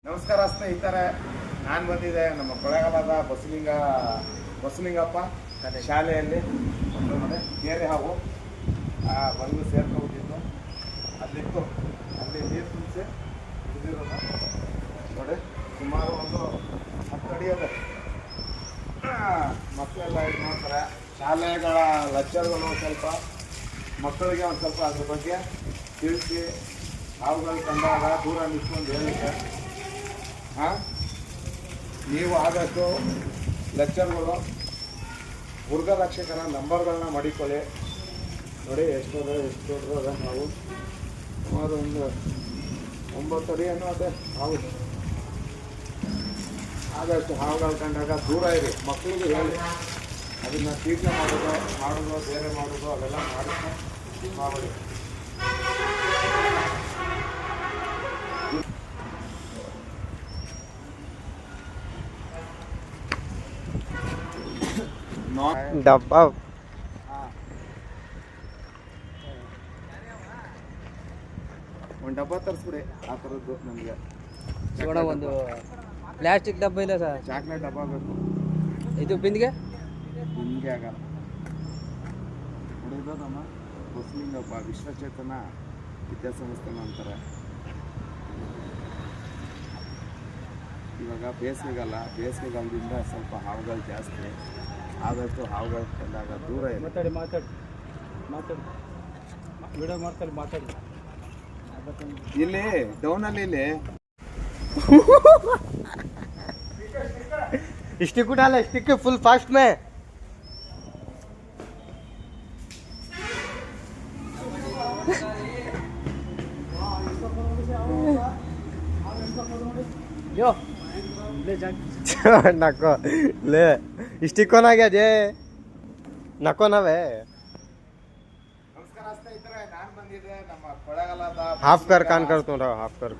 ನಮಸ್ಕಾರ ಸ್ನೇಹಿತರೆ, ನಾನು ಬಂದಿದ್ದೆ ನಮ್ಮ ಕೊಳ್ಳೇಗಾಲದ ಬಸಲಿಂಗಪ್ಪ ಶಾಲೆಯಲ್ಲಿ ಒಂದು ನೋಡಿ ಕೇರೆ ಹಾವು ಬಂದು ಸೇರ್ಕೊಂಡ್ಬಿಟ್ಟಿದ್ದು. ಅಲ್ಲಿತ್ತು, ಅಲ್ಲಿ ನೀರು ತುಂಬಿಸಿ ಕುದಿರೋದು ನೋಡಿ. ಸುಮಾರು ಒಂದು 10 ಅಡಿ ಅದ. ಮಕ್ಕಳೆಲ್ಲ ಇದು ಮಾಡ್ತಾರೆ. ಶಾಲೆಗಳ ಲೆಕ್ಚರ್ಗಳು ಸ್ವಲ್ಪ ಮಕ್ಕಳಿಗೆ ಒಂದು ಸ್ವಲ್ಪ ಅದ್ರ ಬಗ್ಗೆ ತಿಳಿಸಿ, ಹಾವುಗಳು ಕಂಡಾಗ ದೂರ ನಿಂತ್ಕೊಂಡು ಹೇಳುತ್ತೆ. ನೀವು ಆದಷ್ಟು ಲೆಕ್ಚರ್ಗಳು ಮೃಗರಕ್ಷಕರ ನಂಬರ್ಗಳನ್ನ ಮಾಡಿಕೊಳ್ಳಿ. ನೋಡಿ ಎಷ್ಟು ದೊಡ್ಡದ ನಾವು ಸುಮಾರು ಒಂದು 9 ಅಡಿ ಅನ್ನೋ ಅದೇ ಹಾವು. ಆದಷ್ಟು ಹಾವುಗಳು ಕಂಡಾಗ ದೂರ ಇರಿ. ಮಕ್ಕಳಿಗೆ ಹೇಳಿ ಅದನ್ನು ತೀರ್ಥ ಮಾಡೋದು ಬೇರೆ ಮಾಡೋದು ಅವೆಲ್ಲ ಮಾಡಿ. ಡಬ್ಬ ಒಂದು ಡಬ್ಬ ತರಿಸ್ಬಿಡಿ ಆ ಥರದ್ದು. ನಮಗೆ ಒಂದು ಪ್ಲಾಸ್ಟಿಕ್ ಡಬ್ಬ ಇಲ್ಲ ಸರ್, ಚಾಕ್ಲೇಟ್ ಡಬ್ಬ ಬೇಕು. ಇದು ಬಿಂದಿಗೆ ಆಗಲ್ಲ. ಹುಡುಗದಮ್ಮ ಬಸಲಿಂಗಪ್ಪ ವಿಶ್ವಚೇತನ ವಿದ್ಯಾಸಂಸ್ಥೆನ ಅಂತಾರೆ. ಇವಾಗ ಬೇಸಿಗೆಗಾಲದಿಂದ ಸ್ವಲ್ಪ ಹಾವುಗಳು ಜಾಸ್ತಿ. ಆದಷ್ಟು ಹಾವುಗಳು ಕಂಡಾಗ ದೂರ ಇದೆ. ಮಾತಾಡಿ ವಿಡಿಯೋ ಮಾತಾಡಿ ಇಲ್ಲಿ ಡೌನಲ್ಲಿ ಇಲ್ಲಿ स्टिक उठाना, स्टिक के फुल फास्ट में. यो नको ले स्टिक कोना गया जे नको नवे. ನಮಸ್ಕಾರ ಸ್ನೇಹಿತರೆ, ನಾನು ಬಂದಿದ್ದೆ ನಮ್ಮ ಕೊಳ್ಳೇಗಾಲದ हाफ कर कान करतो हाफ कर